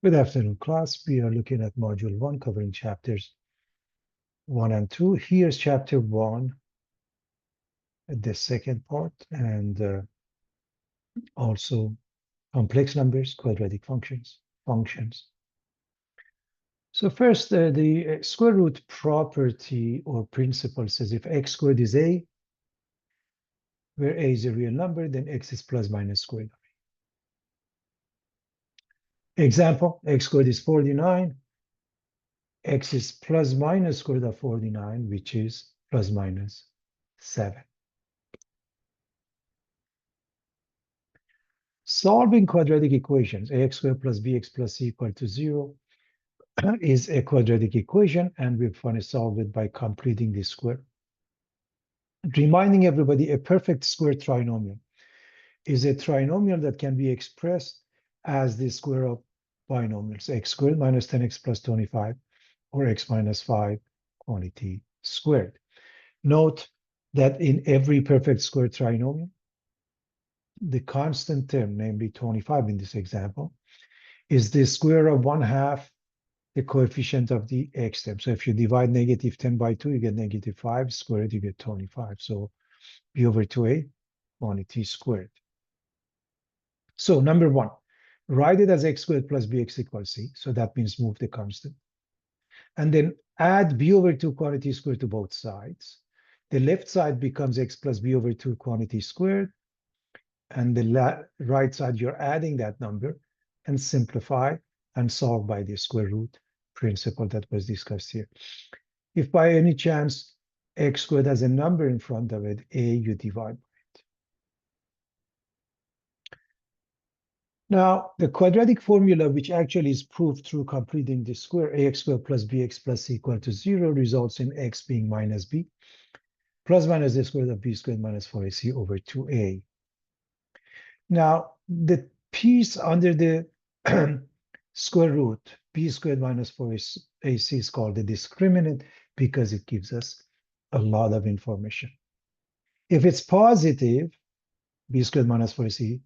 Good afternoon, class. We are looking at Module 1, covering chapters 1 and 2. Here's chapter 1, the second part, and also complex numbers, quadratic functions. So first, the square root property or principle says if x squared is a, where a is a real number, then x is plus minus squared. Example, x squared is 49. X is plus minus square root of 49, which is plus minus 7. Solving quadratic equations, ax squared plus bx plus c equal to 0 is a quadratic equation, and we're going to solve it by completing the square. Reminding everybody, a perfect square trinomial is a trinomial that can be expressed as the square of binomials, x squared minus 10x plus 25, or x minus 5 quantity squared. Note that in every perfect square trinomial, the constant term, namely 25 in this example, is the square of 1/2 the coefficient of the x term. So if you divide negative 10 by 2, you get negative 5 squared, you get 25. So b over 2a quantity squared. So number 1, write it as x squared plus bx equals c. So that means move the constant. And then add b over 2 quantity squared to both sides. The left side becomes x plus b over 2 quantity squared. And the right side, you're adding that number and simplify and solve by the square root principle that was discussed here. If by any chance x squared has a number in front of it, a, you divide by it. Now, the quadratic formula, which actually is proved through completing the square, ax squared plus bx plus c equal to 0, results in x being minus b, plus minus the square root of b squared minus 4ac over 2a. Now, the piece under the square root, b squared minus 4ac is called the discriminant because it gives us a lot of information. If it's positive, b squared minus 4ac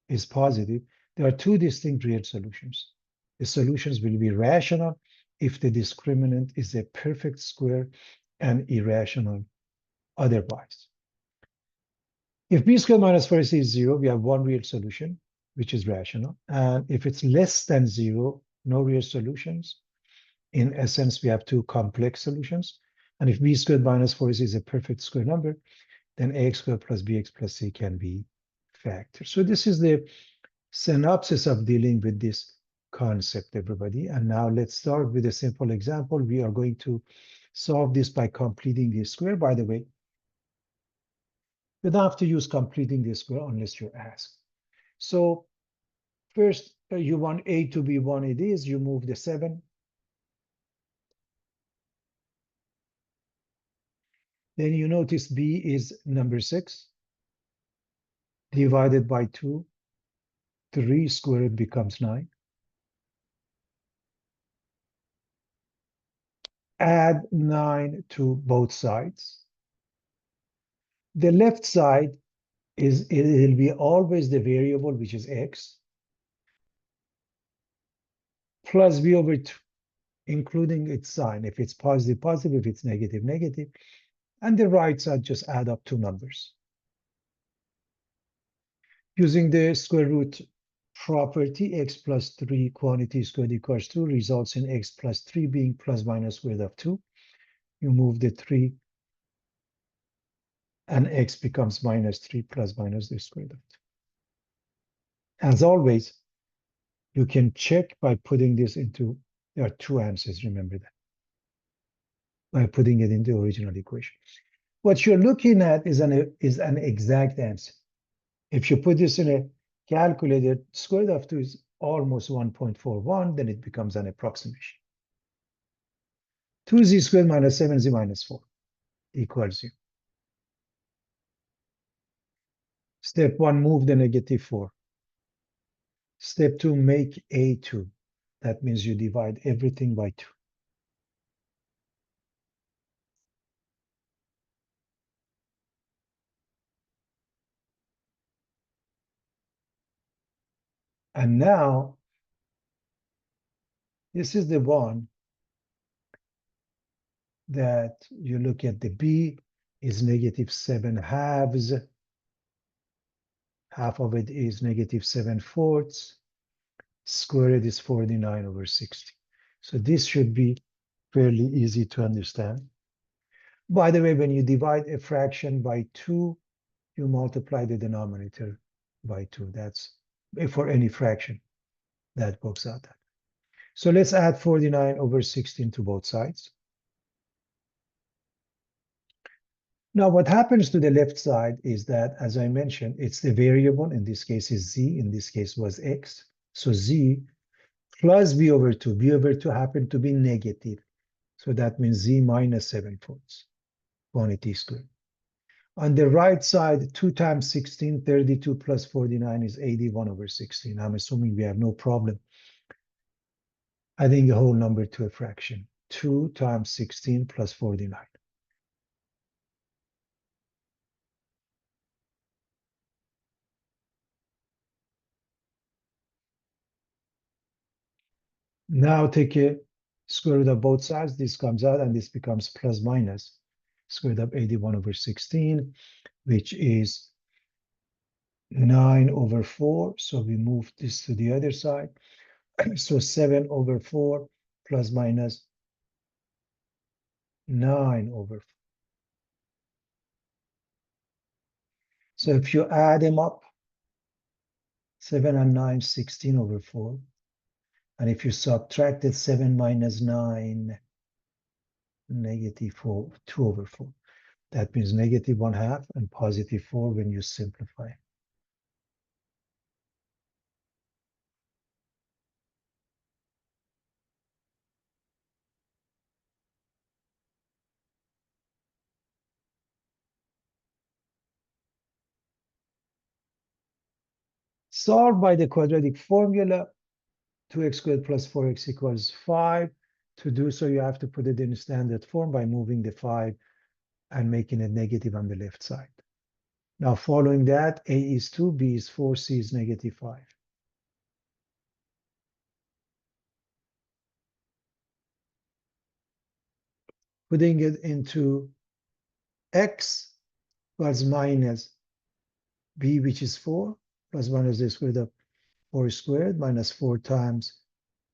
is positive, there are two distinct real solutions. The solutions will be rational if the discriminant is a perfect square and irrational otherwise. If b squared minus 4ac is 0, we have one real solution, which is rational. And if it's less than 0, no real solutions. In essence, we have two complex solutions. And if b squared minus 4ac is a perfect square number, then ax squared plus bx plus c can be factors. So this is the synopsis of dealing with this concept, everybody. And now let's start with a simple example. We are going to solve this by completing the square. By the way, you don't have to use completing the square unless you're asked. So first, you want a to be 1, it is. You move the 7. Then you notice b is number 6. Divided by 2. 3 squared becomes 9. Add 9 to both sides. The left side it'll be always the variable, which is x, plus b over 2, including its sign. If it's positive, positive. If it's negative, negative. And the right side, just add up two numbers. Using the square root property, x plus 3 quantity squared equals 2 results in x plus 3 being plus minus square root of 2. You move the 3, and x becomes minus 3 plus minus the square root of 2. As always, you can check by putting this into, there are two answers, remember that, by putting it in the original equation. What you're looking at is an exact answer. If you put this in a calculator, square root of 2 is almost 1.41, then it becomes an approximation. 2z squared minus 7z minus 4 equals 0. Step 1, move the negative 4. Step 2, make a 2. That means you divide everything by 2. And now This is the one that you look at the b is -7/2. Half of it is -7/4. Square root is 49/60. So this should be fairly easy to understand. By the way, when you divide a fraction by 2, you multiply the denominator by 2. That's for any fraction that works out. So let's add 49/16 to both sides. Now, what happens to the left side is that, as I mentioned, it's the variable. In this case is z. In this case was x. So z plus b/2. b/2 happened to be negative. So that means z minus 7/4 quantity squared. On the right side, 2 times 16, 32 plus 49 is 81/16. I'm assuming we have no problem adding a whole number to a fraction. 2 times 16 plus 49. Now take a square root of both sides. This comes out and this becomes plus minus square root of 81/16, which is 9/4. So we move this to the other side. So 7/4 plus minus 9/4. So if you add them up, 7 and 9, 16/4. And if you subtracted 7 minus 9, -4, 2/4. That means -1/2 and +4 when you simplify. Solve by the quadratic formula. 2x squared plus 4x equals 5. To do so, you have to put it in standard form by moving the 5 and making it negative on the left side. Now, following that, a is 2, b is 4, c is -5. Putting it into x plus minus b, which is 4, plus minus the square root of 4 squared, minus 4 times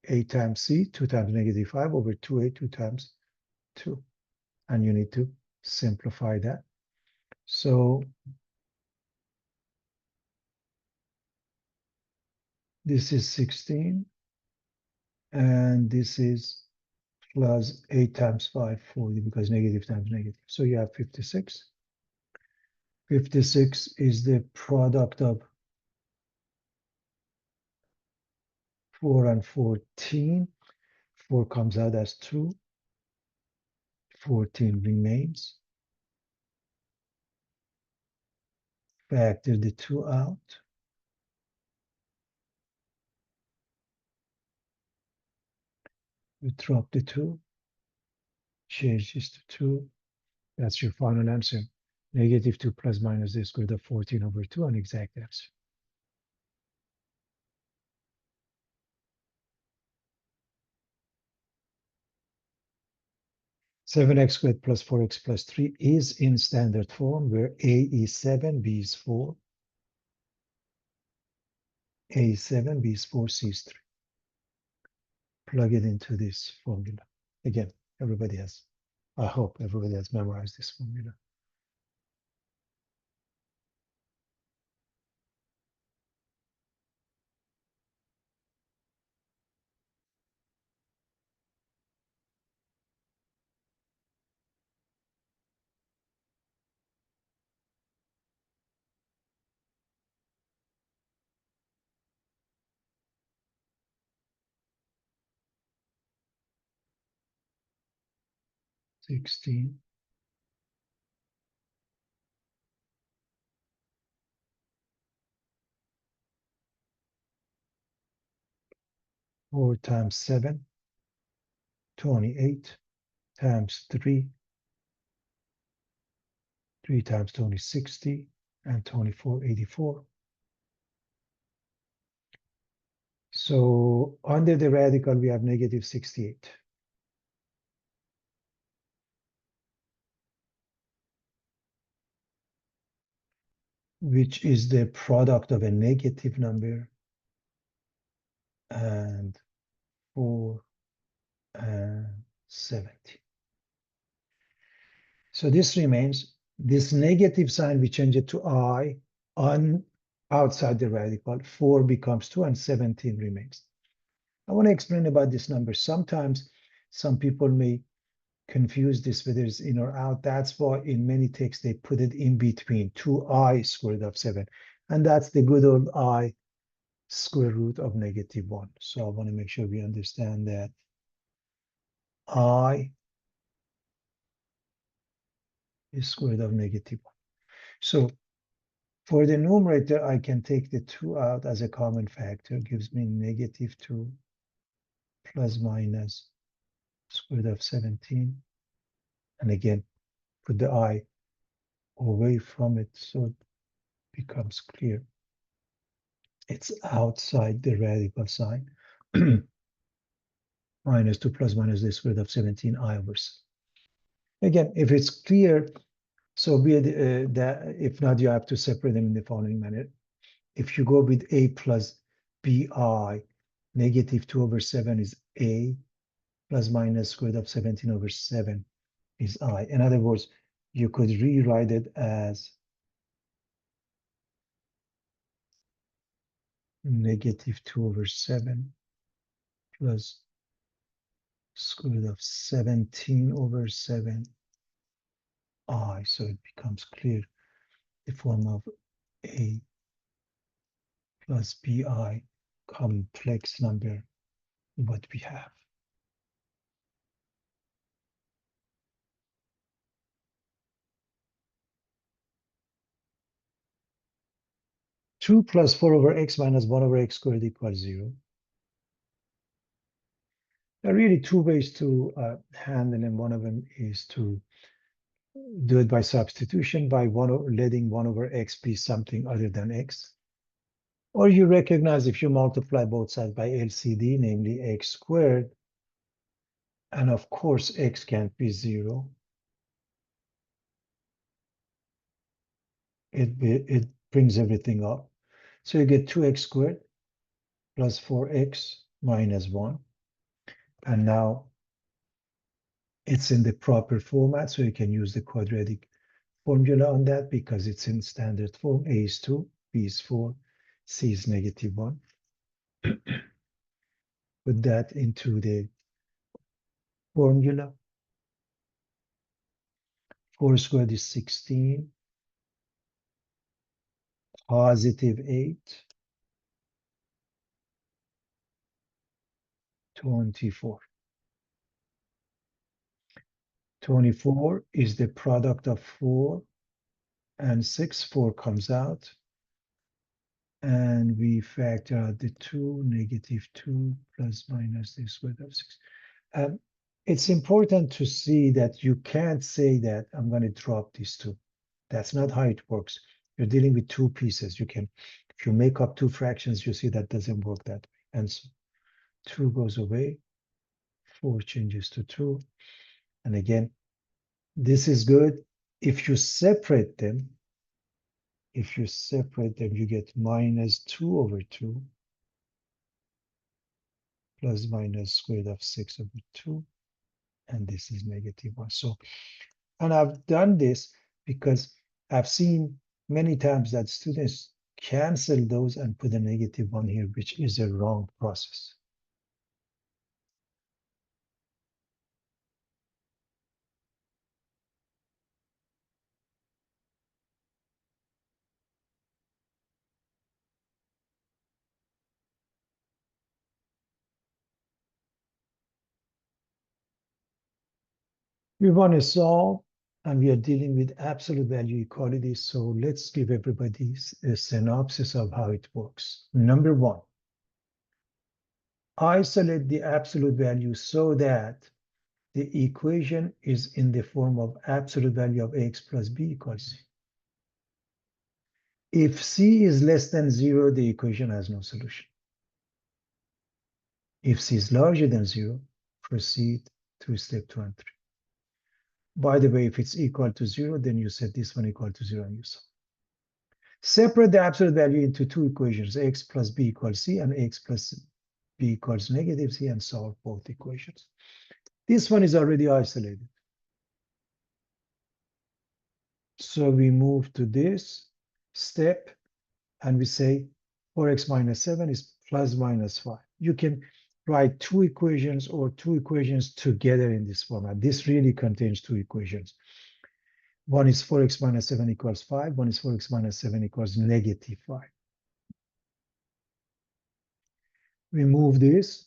a times c, 2 times -5 over 2a, 2 times 2. And you need to simplify that. So this is 16, and this is plus 8 times 5, 40, because negative times negative. So you have 56. 56 is the product of 4 and 14. 4 comes out as 2. 14 remains. Factor the 2 out. You drop the 2. Change this to 2. That's your final answer. -2 plus minus the square root of 14/2, an exact answer. Seven x squared plus 4x plus 3 is in standard form, where a is 7, b is 4. A is 7, b is 4, c is 3. Plug it into this formula. Again, I hope everybody has memorized this formula. Sixteen. 4 times 7, 28 times 3, 3 times 20, 60, and 24, 84. So under the radical, we have negative 68. Which is the product of a negative number and 4 and 70. So this remains. This negative sign, we change it to I on outside the radical. 4 becomes 2 and 17 remains. I want to explain about this number. Sometimes some people may confuse this whether it's in or out. That's why in many texts they put it in between 2I square root of 7. And that's the good old I square root of negative 1. So I want to make sure we understand that I is square root of negative 1. So for the numerator, I can take the 2 out as a common factor, gives me negative 2 plus minus square root of 17. And again, put the I away from it so it becomes clear. It's outside the radical sign. Minus 2 plus minus the square root of 17 I over 7. Again, if it's clear, so be it, that if not, you have to separate them in the following manner. If you go with A plus BI, negative 2 over 7 is A, plus minus square root of 17 over 7 is I. In other words, you could rewrite it as negative 2 over 7 plus square root of 17 over 7 I. So it becomes clear the form of A plus BI complex number, what we have. Two plus 4 over x minus 1 over x squared equals 0. There are really two ways to handle, and one of them is to do it by substitution, by letting 1 over x be something other than x. Or you recognize if you multiply both sides by LCD, namely x squared, and of course x can't be 0. It brings everything up. So you get 2x squared plus 4x minus 1. And now it's in the proper format, so you can use the quadratic formula on that because it's in standard form. A is 2, B is 4, C is negative 1. Put that into the formula. 4 squared is 16, positive 8, 24. 24 is the product of 4 and 6. 4 comes out. And we factor out the 2, negative 2 plus minus the square root of 6. It's important to see that you can't say that I'm going to drop these two. That's not how it works. You're dealing with two pieces. You can, if you make up two fractions, you see that doesn't work that way. And so 2 goes away, 4 changes to 2. And again, this is good. If you separate them, you get minus 2 over 2 plus minus square root of 6 over 2. And this is negative 1. So, and I've done this because I've seen many times that students cancel those and put a negative 1 here, which is a wrong process. We want to solve, and we are dealing with absolute value equality. So let's give everybody a synopsis of how it works. Number one, isolate the absolute value so that the equation is in the form of absolute value of ax plus b equals c. If c is less than 0, the equation has no solution. If C is larger than 0, proceed to step 2 and 3. By the way, if it's equal to 0, then you set this one equal to 0 and you solve. Separate the absolute value into two equations, x plus b equals c and x plus b equals negative c, and solve both equations. This one is already isolated. So we move to this step and we say 4x minus 7 is plus minus 5. You can write two equations or two equations together in this format. This really contains two equations. One is 4x minus 7 equals 5. One is 4x minus 7 equals negative 5. We move this.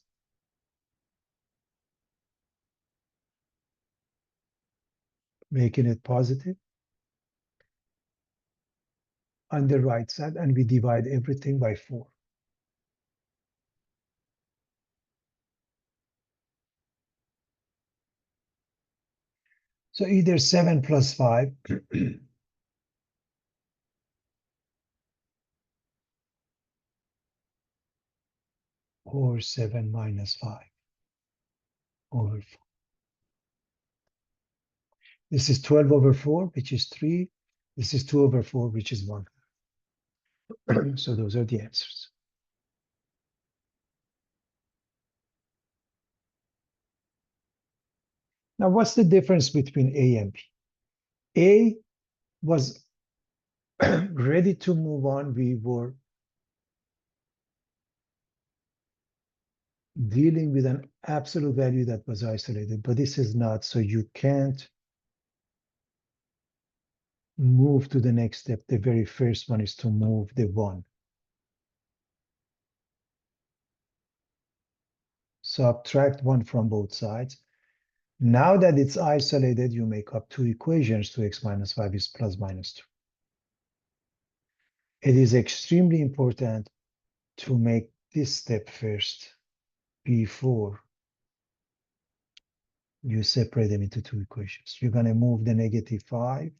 Making it positive on the right side, and we divide everything by 4. So either 7 plus 5 or 7 minus 5 over 4. This is 12 over 4, which is 3. This is 2 over 4, which is 1. So those are the answers. Now, what's the difference between A and B? A was ready to move on. We were dealing with an absolute value that was isolated, but this is not, so you can't move to the next step. The very first one is to move the 1. Subtract 1 from both sides. Now that it's isolated, you make up two equations. 2x minus 5 is plus minus 2. It is extremely important to make this step first before you separate them into two equations. You're going to move the negative 5.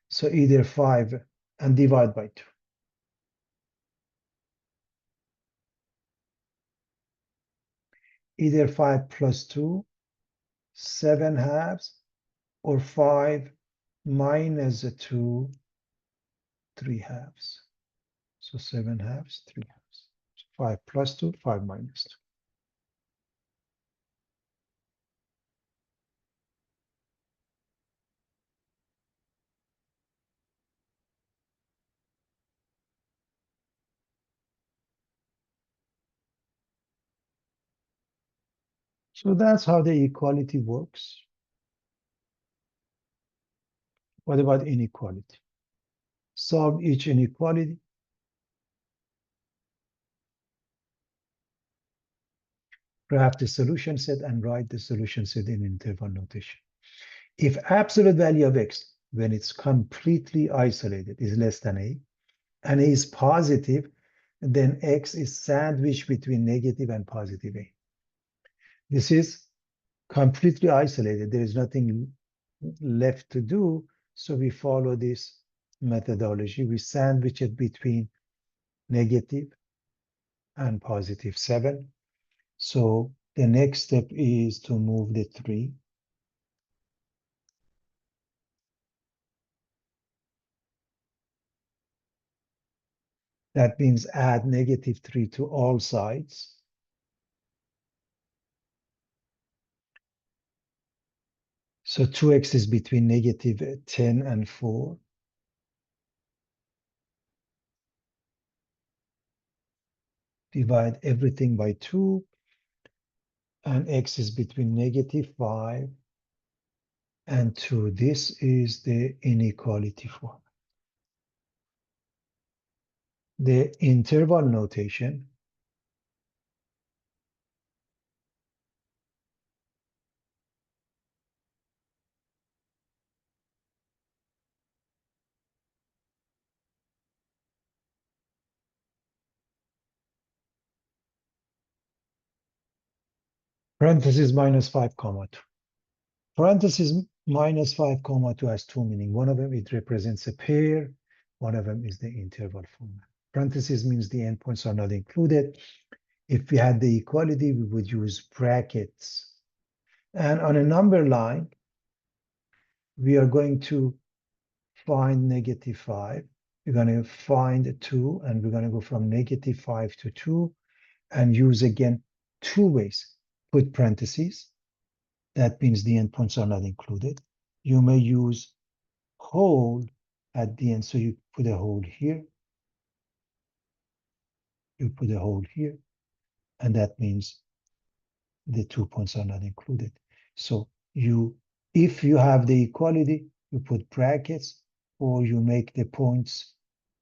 So either 5 and divide by 2. Either 5 plus 2, 7 halves, or 5 minus 2, 3 halves. So 7 halves, 3 halves. So 5 plus 2, 5 minus 2. So that's how the equality works. What about inequality? Solve each inequality. Graph the solution set and write the solution set in interval notation. If absolute value of x, when it's completely isolated, is less than a, and a is positive, then x is sandwiched between negative and positive a. This is completely isolated. There is nothing left to do, so we follow this methodology. We sandwich it between negative and positive 7. So the next step is to move the 3. That means add negative 3 to all sides. So 2x is between negative 10 and 4. Divide everything by 2. And x is between negative 5 and 2. This is the inequality form. The interval notation parentheses minus 5 comma 2. Parentheses minus 5 comma 2 has two meanings. One of them, it represents a pair. One of them is the interval format. Parentheses means the endpoints are not included. If we had the equality, we would use brackets. And on a number line, we are going to find -5. We're going to find 2, and we're going to go from -5 to 2 and use again two ways. Put parentheses. That means the endpoints are not included. You may use whole at the end. So you put a hole here. You put a hole here. And that means the 2 points are not included. So if you have the equality, you put brackets or you make the points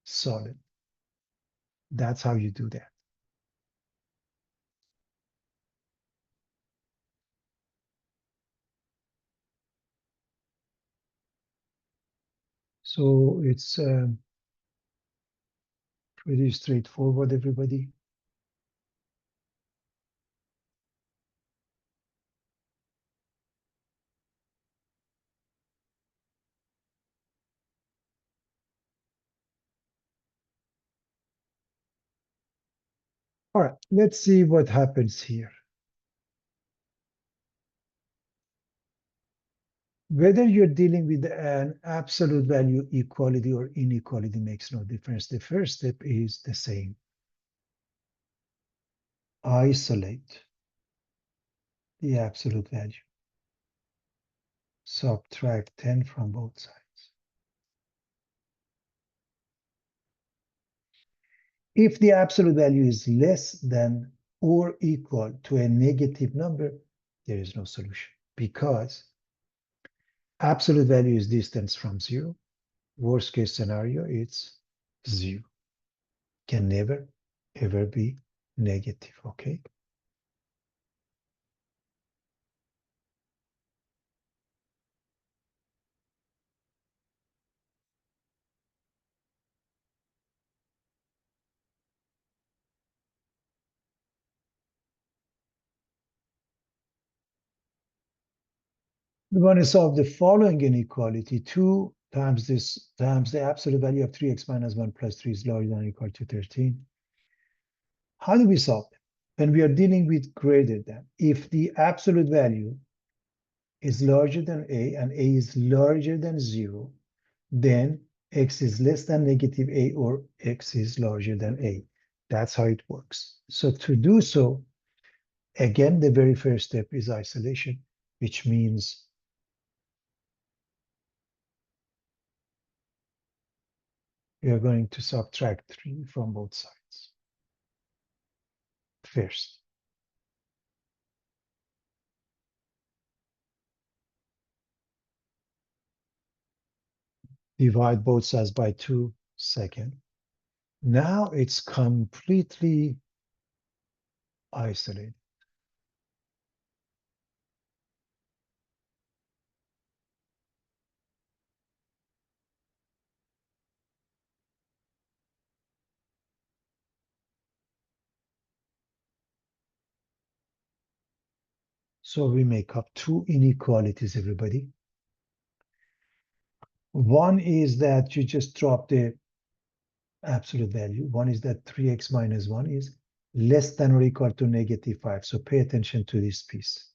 solid. That's how you do that. So it's pretty straightforward, everybody. All right, let's see what happens here. Whether you're dealing with an absolute value equality or inequality makes no difference. The first step is the same. Isolate the absolute value. Subtract 10 from both sides. If the absolute value is less than or equal to a negative number, there is no solution because absolute value is distance from 0. Worst case scenario, it's 0. Can never, ever be negative, okay? We want to solve the following inequality. 2 times this times the absolute value of 3x minus 1 plus 3 is larger than or equal to 13. How do we solve them? When we are dealing with greater than, if the absolute value is larger than a and a is larger than 0, then x is less than negative a or x is larger than a. That's how it works. So to do so, again, the very first step is isolation, which means we are going to subtract 3 from both sides. First, divide both sides by 2, second. Now it's completely isolated. So we make up two inequalities, everybody. One is that you just drop the absolute value. One is that 3x minus 1 is less than or equal to -5. So pay attention to this piece.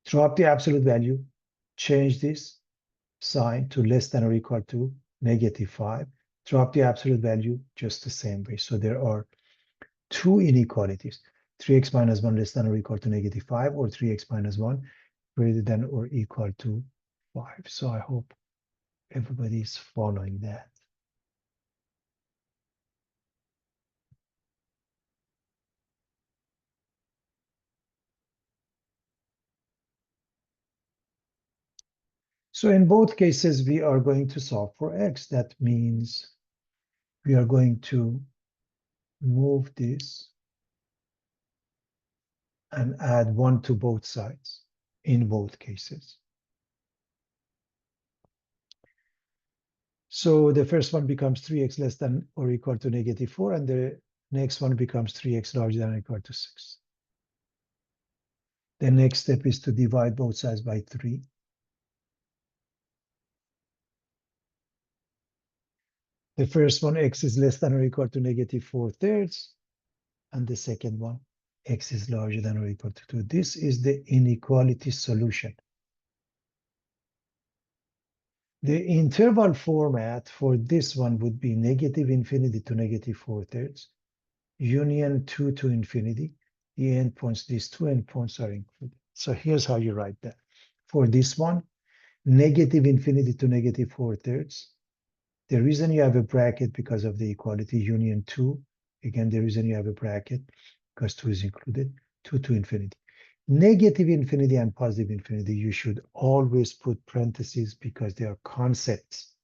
Drop the absolute value, change this sign to less than or equal to -5. Drop the absolute value just the same way. So there are two inequalities. 3x minus 1 less than or equal to -5 or 3x minus 1 greater than or equal to 5. So I hope everybody is following that. So in both cases, we are going to solve for x. That means we are going to move this and add 1 to both sides in both cases. So the first one becomes 3x less than or equal to -4, and the next one becomes 3x larger than or equal to 6. The next step is to divide both sides by 3. The first one, x is less than or equal to -4/3, And the second one, x is larger than or equal to 2. This is the inequality solution. The interval format for this one would be negative infinity to negative 4/3, union 2 to infinity. The endpoints, these two endpoints are included. So here's how you write that. For this one, negative infinity to negative 4/3. The reason you have a bracket because of the equality, union 2. Again, the reason you have a bracket because 2 is included, 2 to infinity. Negative infinity and positive infinity, you should always put parentheses because they are concepts.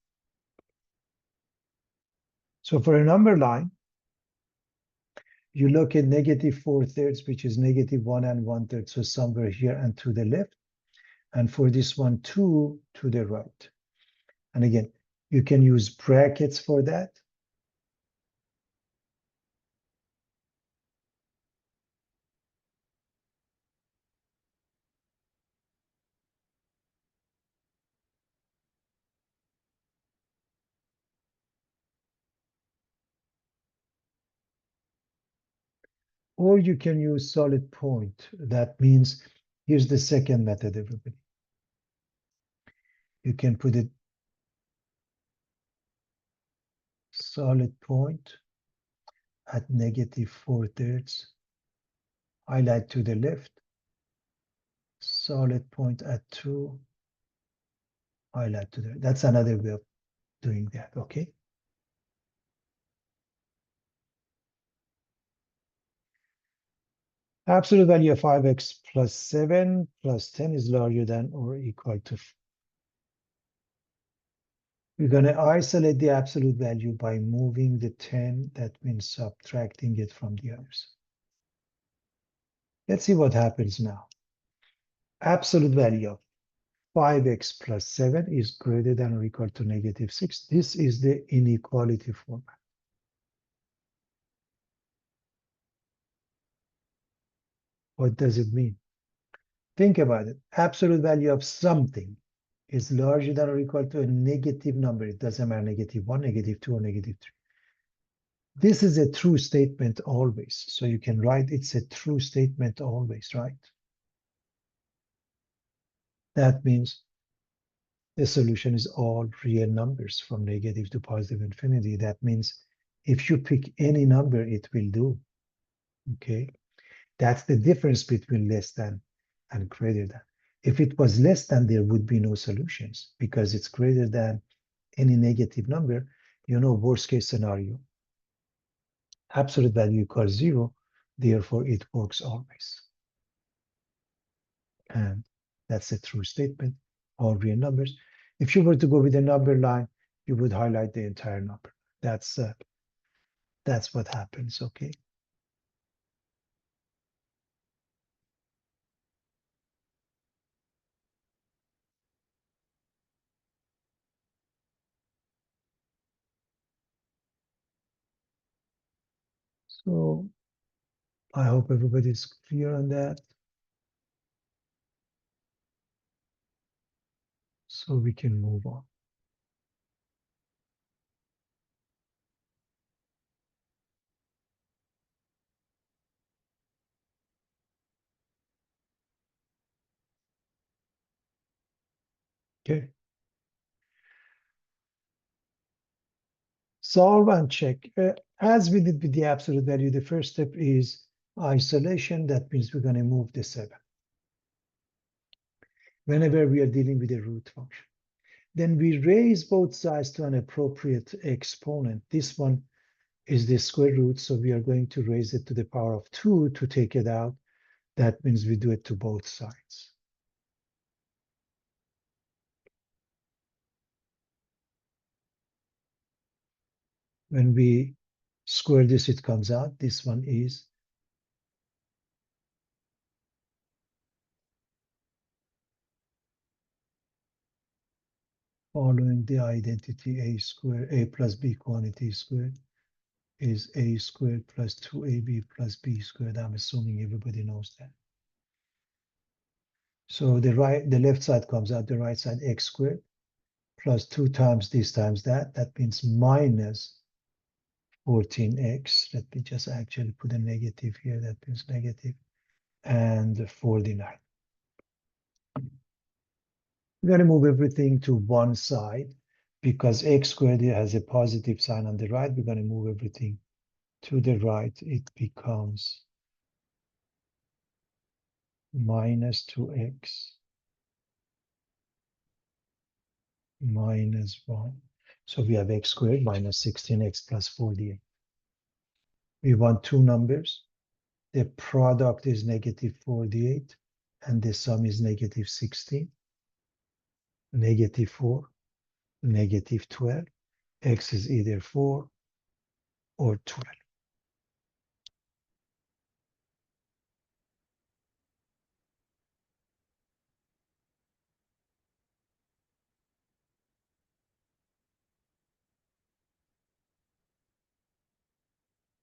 So for a number line, you look at negative 4/3, which is negative 1 and 1/3, so somewhere here and to the left. And for this one, 2 to the right. And again, you can use brackets for that. Or you can use solid point. That means, here's the second method, everybody. You can put it solid point at negative 4/3, highlight to the left, solid point at 2, highlight to the right. That's another way of doing that, okay? Absolute value of 5x plus 7 plus 10 is larger than or equal to. We're going to isolate the absolute value by moving the 10. That means subtracting it from the others. Let's see what happens now. Absolute value of 5x plus 7 is greater than or equal to negative 6. This is the inequality format. What does it mean? Think about it. Absolute value of something is larger than or equal to a negative number. It doesn't matter, negative 1, negative 2, or negative 3. This is a true statement always. So you can write it's a true statement always, right? That means the solution is all real numbers from negative to positive infinity. That means if you pick any number, it will do. Okay. That's the difference between less than and greater than. If it was less than, there would be no solutions because it's greater than any negative number. You know, worst case scenario, absolute value equals 0. Therefore, it works always. And that's a true statement, all real numbers. If you were to go with a number line, you would highlight the entire number. That's what happens, okay? So I hope everybody's clear on that. So we can move on. Okay. Solve and check. As we did with the absolute value, the first step is isolation. That means we're going to move the 7. Whenever we are dealing with a root function. Then we raise both sides to an appropriate exponent. This one is the square root, so we are going to raise it to the power of 2 to take it out. That means we do it to both sides. When we square this, it comes out. This one is following the identity a plus b quantity squared is a squared plus 2ab plus b squared. I'm assuming everybody knows that. So the left side comes out, the right side x squared plus 2 times this times that. That means minus 14x. Let me just actually put a negative here. That means negative. And 49. We're going to move everything to one side because x squared here has a positive sign on the right. We're going to move everything to the right. It becomes minus 2x minus 1. So we have x squared minus 16x plus 48. We want two numbers. The product is negative 48 and the sum is negative 16, negative 4, negative 12. X is either 4 or 12.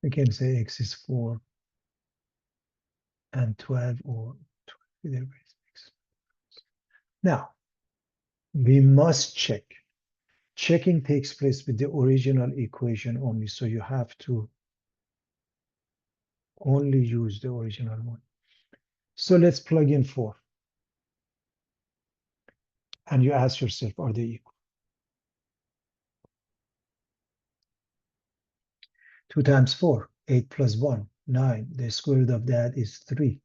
We can say x is 4 and 12 or 12 either way. Now, we must check. Checking takes place with the original equation only, so you have to only use the original one. So let's plug in 4. And you ask yourself, are they equal? 2 times 4, 8 plus 1, 9. The square root of that is 3.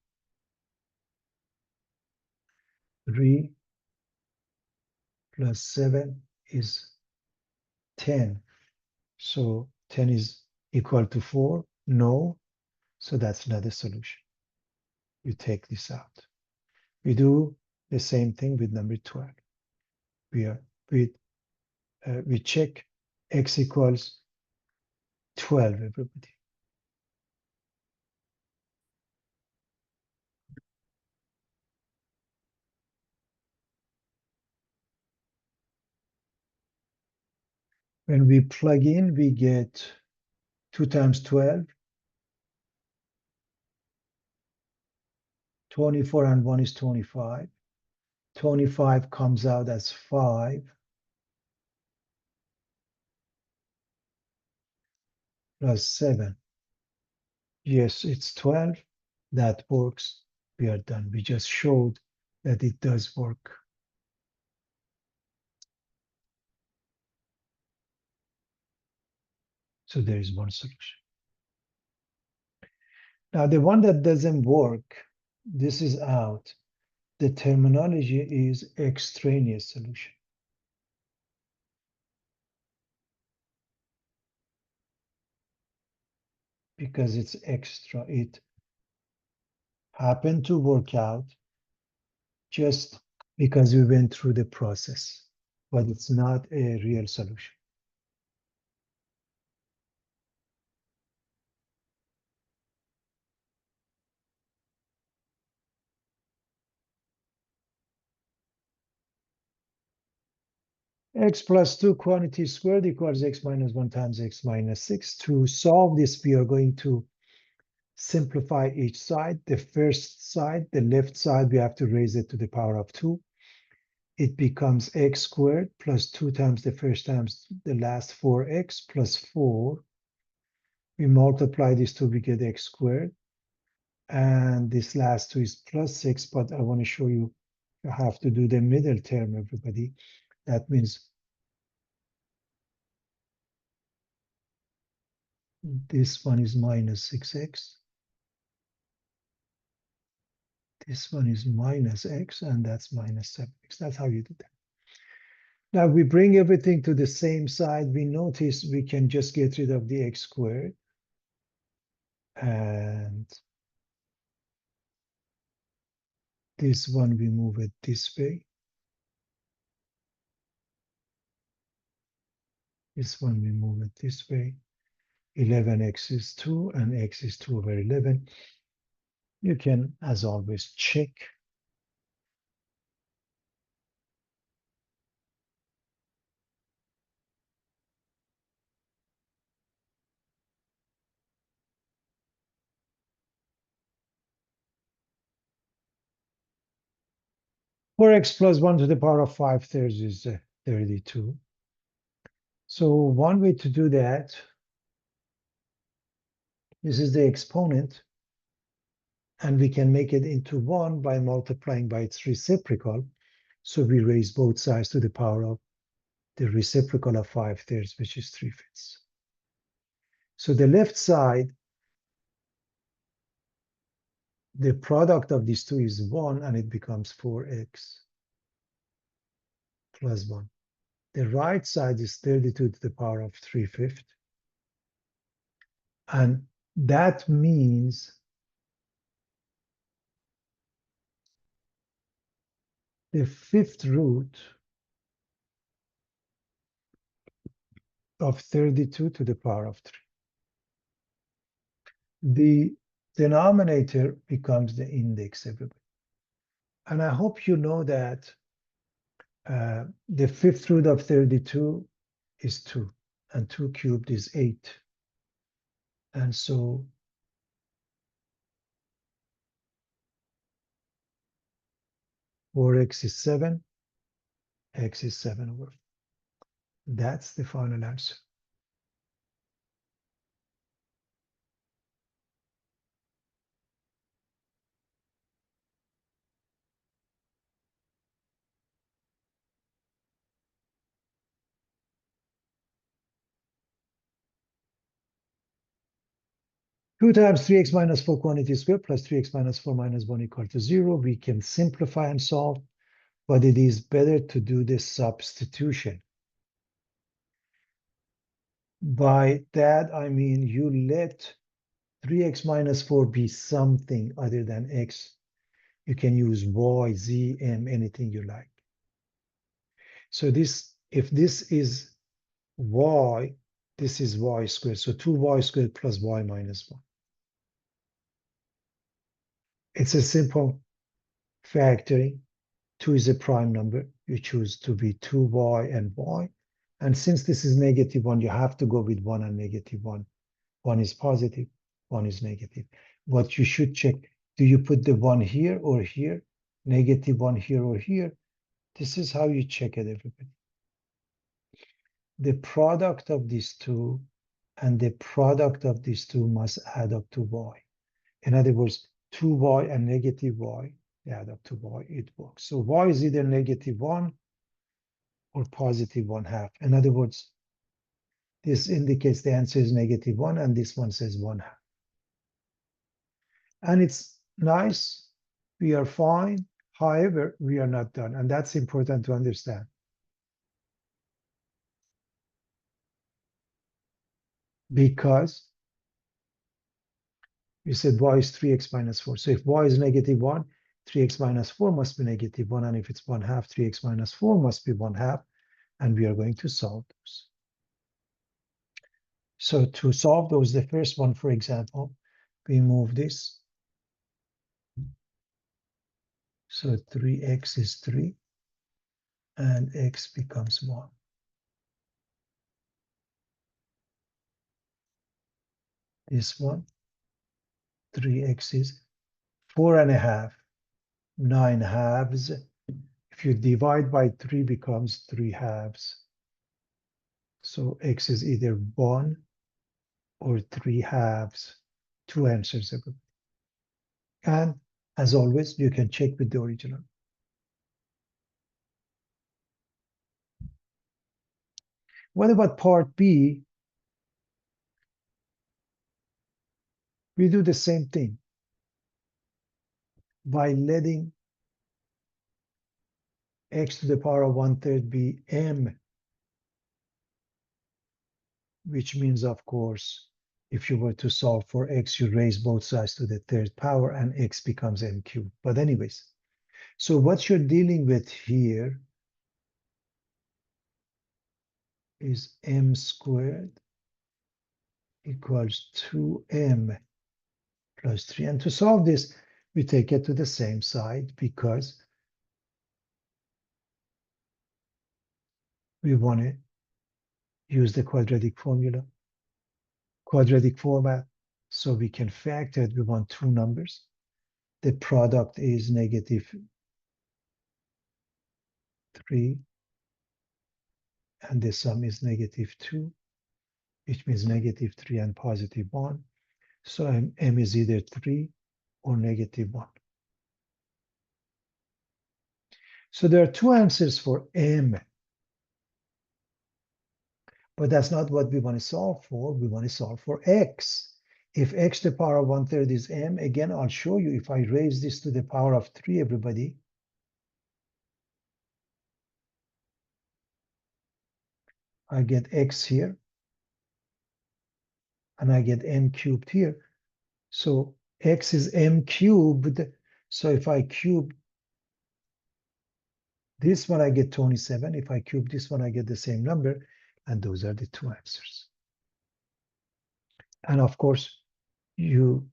3 plus 7 is 10. So 10 is equal to 4? No. So that's not a solution. You take this out. We do the same thing with number 12. We check x equals 12, everybody. When we plug in, we get 2 times 12, 24 and 1 is 25. 25 comes out as 5 plus 7. Yes, it's 12. That works. We are done. We just showed that it does work. So there is one solution. Now, the one that doesn't work, this is out. The terminology is extraneous solution. Because it's extra. It happened to work out just because we went through the process, but it's not a real solution. X plus 2 quantity squared equals x minus 1 times x minus 6. To solve this, we are going to simplify each side. The first side, the left side, we have to raise it to the power of 2. It becomes x squared plus 2 times the first times the last 4x plus 4. We multiply these two, we get x squared. And this last two is plus 6, but I want to show you, you have to do the middle term, everybody. That means this one is minus 6x. This one is minus x, and that's minus 7x. That's how you do that. Now we bring everything to the same side. We notice we can just get rid of the x squared. And this one, we move it this way. This one, we move it this way. 11x is 2, and x is 2 over 11. You can, as always, check. For x plus 1 to the power of 5/3 is 32. So one way to do that This is the exponent, and we can make it into 1 by multiplying by its reciprocal. So we raise both sides to the power of the reciprocal of 5/3, which is 3/5. So the left side, the product of these two is 1, and it becomes 4x plus 1. The right side is 32 to the power of 3/5. And that means the fifth root of 32 to the power of 3. The denominator becomes the index, everybody. And I hope you know that the fifth root of 32 is 2, and 2 cubed is 8. And so for x is 7, x is 7 over 4. That's the final answer. Two times 3x minus 4 quantity squared plus 3x minus 4 minus 1 equal to 0. We can simplify and solve, but it is better to do this substitution. By that, I mean you let 3x minus 4 be something other than x. You can use y, z, m, anything you like. So this, if this is y, this is y squared. So 2y squared plus y minus 1. It's a simple factoring. 2 is a prime number. You choose to be 2y and y. And since this is -1, you have to go with 1 and -1. 1 is positive, 1 is negative. What you should check, do you put the 1 here or here? -1 here or here? This is how you check it, everybody. The product of these two and the product of these two must add up to y. In other words, 2y and -y, they add up to y, it works. So y is either -1 or +1/2. In other words, this indicates the answer is -1, and this one says 1/2. And it's nice, we are fine. However, we are not done, and that's important to understand. Because we said y is 3x minus 4. So if y is -1, 3x minus 4 must be -1, and if it's 1/2, 3x minus 4 must be 1/2, and we are going to solve those. So to solve those, the first one, for example, we move this. So 3x is 3, and x becomes 1. This one, 3x is 4.5, 9 halves. If you divide by 3, becomes 3 halves. So x is either 1 or 3 halves. Two answers. And as always, you can check with the original. What about part B? We do the same thing by letting x to the power of 1/3 be m, which means, of course, if you were to solve for x, you raise both sides to the third power and x becomes m cubed. But anyways, so what you're dealing with here is m squared equals 2m plus 3. And to solve this, we take it to the same side because we want to use the quadratic formula, quadratic format, so we can factor it. We want two numbers. The product is -3, and the sum is -2, which means -3 and +1. So m is either 3 or -1. So there are two answers for m, but that's not what we want to solve for. We want to solve for x. If x to the power of 1/3 is m, again, I'll show you if I raise this to the power of 3, everybody, I get x here, and I get m cubed here. So x is m cubed. So if I cube this one, I get 27. If I cube this one, I get the same number. And those are the two answers. And of course, you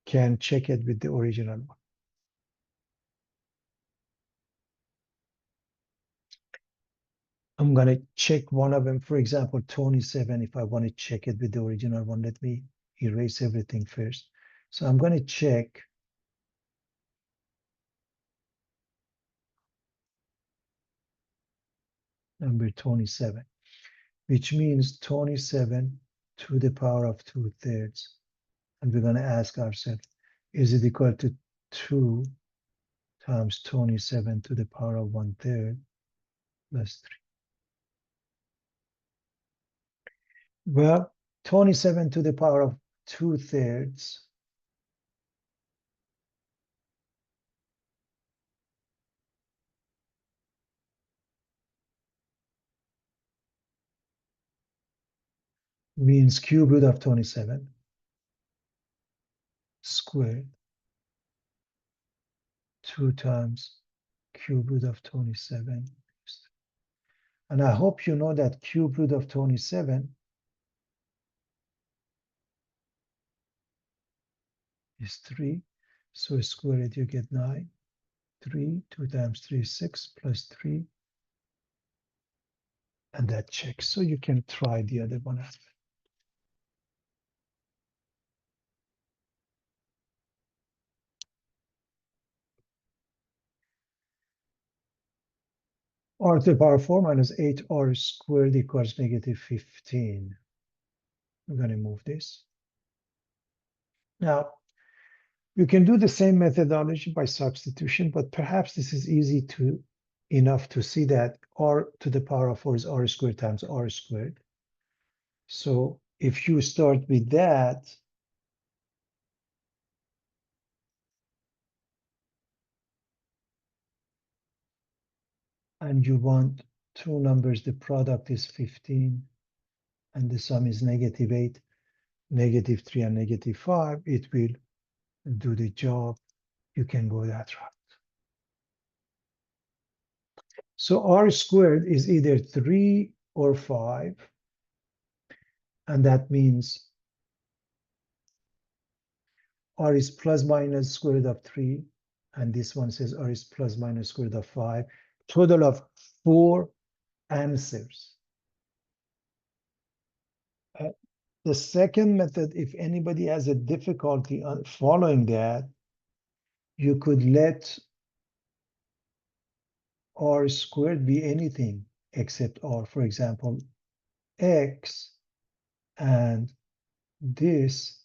can check it with the original one. I'm going to check one of them. For example, 27. If I want to check it with the original one, let me erase everything first. So I'm going to check number 27, which means 27 to the power of 2/3. And we're going to ask ourselves, is it equal to 2 times 27 to the power of 1/3 plus 3? Well, 27 to the power of 2/3 means cube root of 27 squared 2 times cube root of 27. And I hope you know that cube root of 27 is 3. So square it, you get 9. 3, 2 times 3 is 6, plus 3. And that checks. So you can try the other one out. R to the power 4 minus 8r squared equals -15. I'm going to move this. Now, you can do the same methodology by substitution, but perhaps this is easy enough to see that r to the power of 4 is r squared times r squared. So if you start with that, and you want two numbers, the product is 15, and the sum is -8, -3, and -5, it will do the job. You can go that route. So r squared is either 3 or 5, and that means r is plus minus square root of 3, and this one says r is plus minus square root of 5. Total of 4 answers. The second method, if anybody has a difficulty following that, you could let r squared be anything except r. For example, x, and this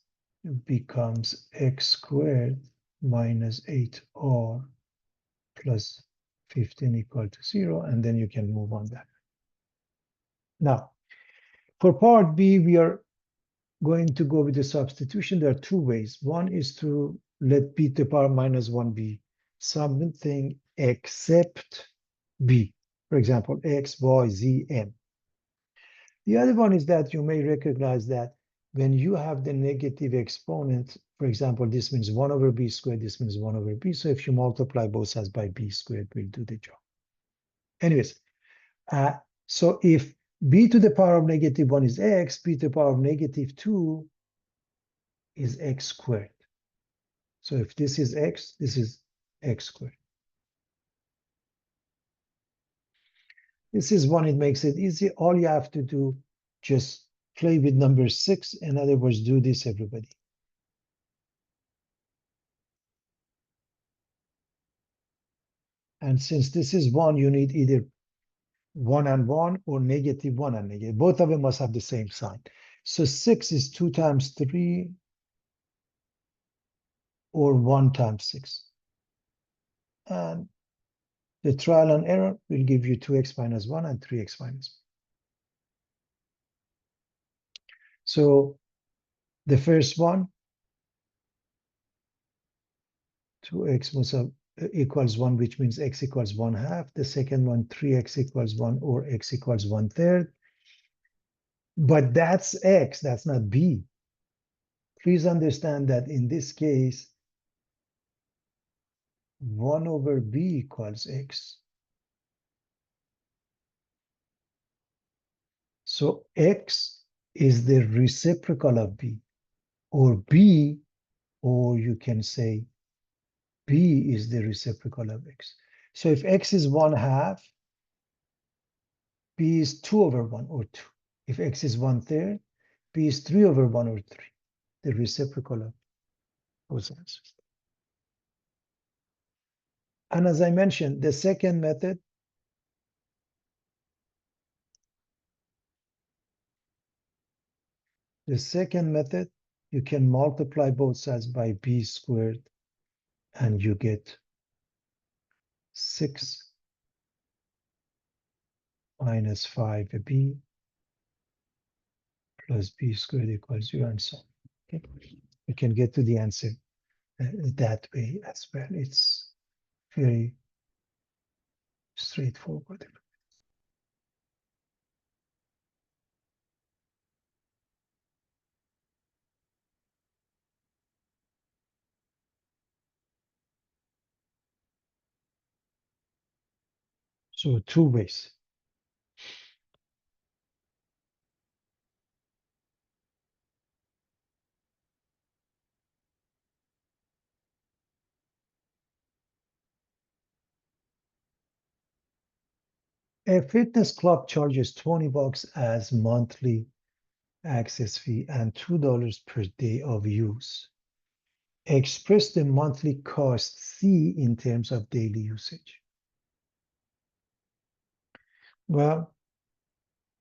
becomes x squared minus 8r plus 15 equal to 0, and then you can move on that. Now, for part B, we are going to go with the substitution. There are two ways. One is to let b to the power -1 be something except b. For example, x, y, z, m. The other one is that you may recognize that when you have the negative exponent, for example, this means 1 over b squared, this means 1 over b. So if you multiply both sides by b squared, will do the job. Anyways, so if b to the power of -1 is x, b to the power of -2 is x squared. So if this is x, this is x squared. This is one, it makes it easy. All you have to do, just play with number 6. In other words, do this, everybody. And since this is 1, you need either 1 and 1 or -1 and negative. Both of them must have the same sign. So 6 is 2 times 3 or 1 times 6. And the trial and error will give you 2x minus 1 and 3x minus 1. So the first one, 2x equals 1, which means x equals 1/2. The second one, 3x equals 1 or x equals 1/3. But that's x, that's not b. Please understand that in this case, 1 over b equals x. So x is the reciprocal of b, or b, or you can say b is the reciprocal of x. So if x is 1/2, b is 2 over 1 or 2. If x is 1/3, b is 3 over 1 or 3. The reciprocal of those answers. And as I mentioned, the second method, you can multiply both sides by b squared and you get 6 minus 5b plus b squared equals 0 and so on. Okay, you can get to the answer that way as well. It's very straightforward. So 2 ways. A fitness club charges $20 as monthly access fee and $2 per day of use. Express the monthly cost C in terms of daily usage. Well,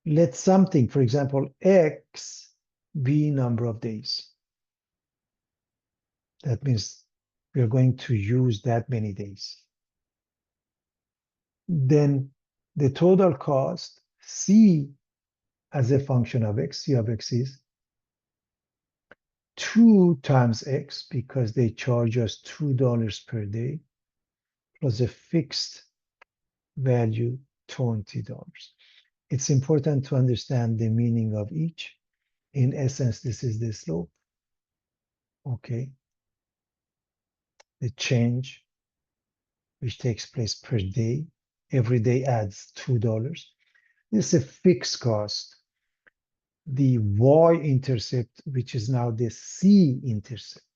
let something, for example, X be number of days. That means we are going to use that many days. Then the total cost, C as a function of X, C of X is 2 times X because they charge us $2 per day plus a fixed value, $20. It's important to understand the meaning of each. In essence, this is the slope. Okay. The change which takes place per day. Every day adds $2. This is a fixed cost. The y-intercept, which is now the c-intercept.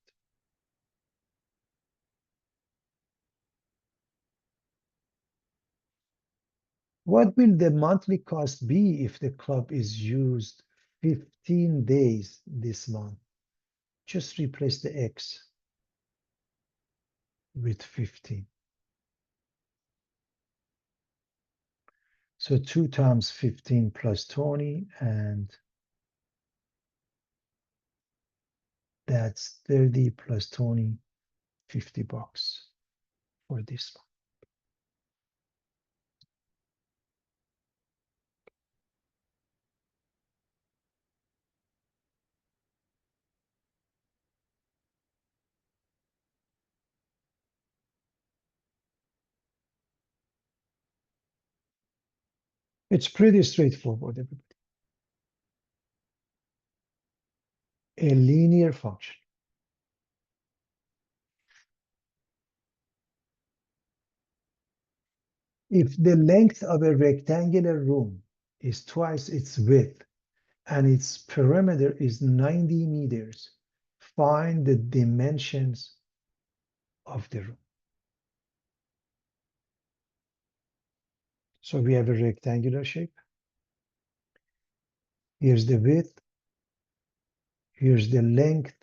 What will the monthly cost be if the club is used 15 days this month? Just replace the x with 15. So 2 times 15 plus 20, and that's 30 plus 20, $50 for this one. It's pretty straightforward, everybody. A linear function. If the length of a rectangular room is twice its width and its perimeter is 90 meters, find the dimensions of the room. So we have a rectangular shape. Here's the width. Here's the length.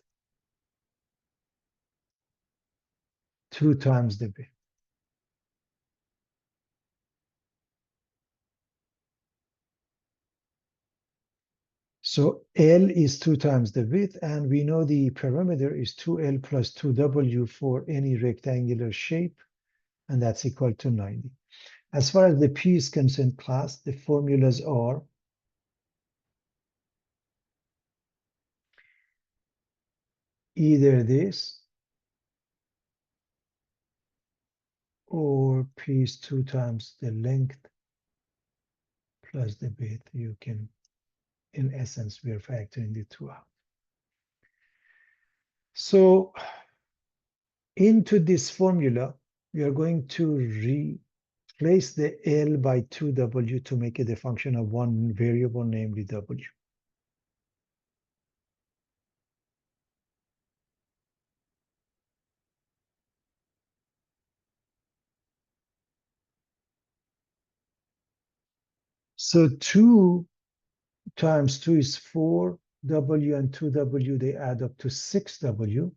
2 times the width. So L is 2 times the width, and we know the perimeter is 2L plus 2W for any rectangular shape, and that's equal to 90. As far as the P is concerned, class, the formulas are either this or P is 2 times the length plus the width. You can, in essence, we are factoring the two out. So into this formula, we are going to replace the L by 2W to make it a function of one variable, namely W. So 2 times 2 is 4W, and 2W, they add up to 6W.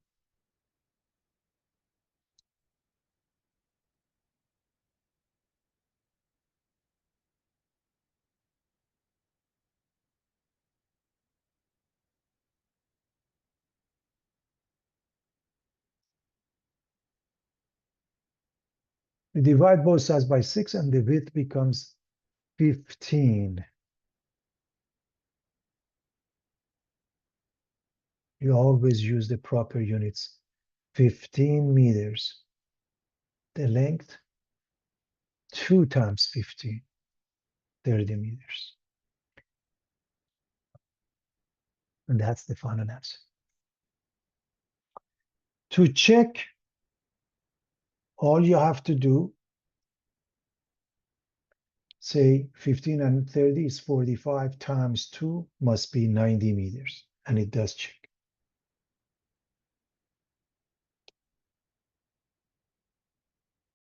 We divide both sides by 6, and the width becomes 15. You always use the proper units. 15 meters. The length, 2 times 15, 30 meters. And that's the final answer. To check, all you have to do, say 15 and 30 is 45 times 2 must be 90 meters. And it does check.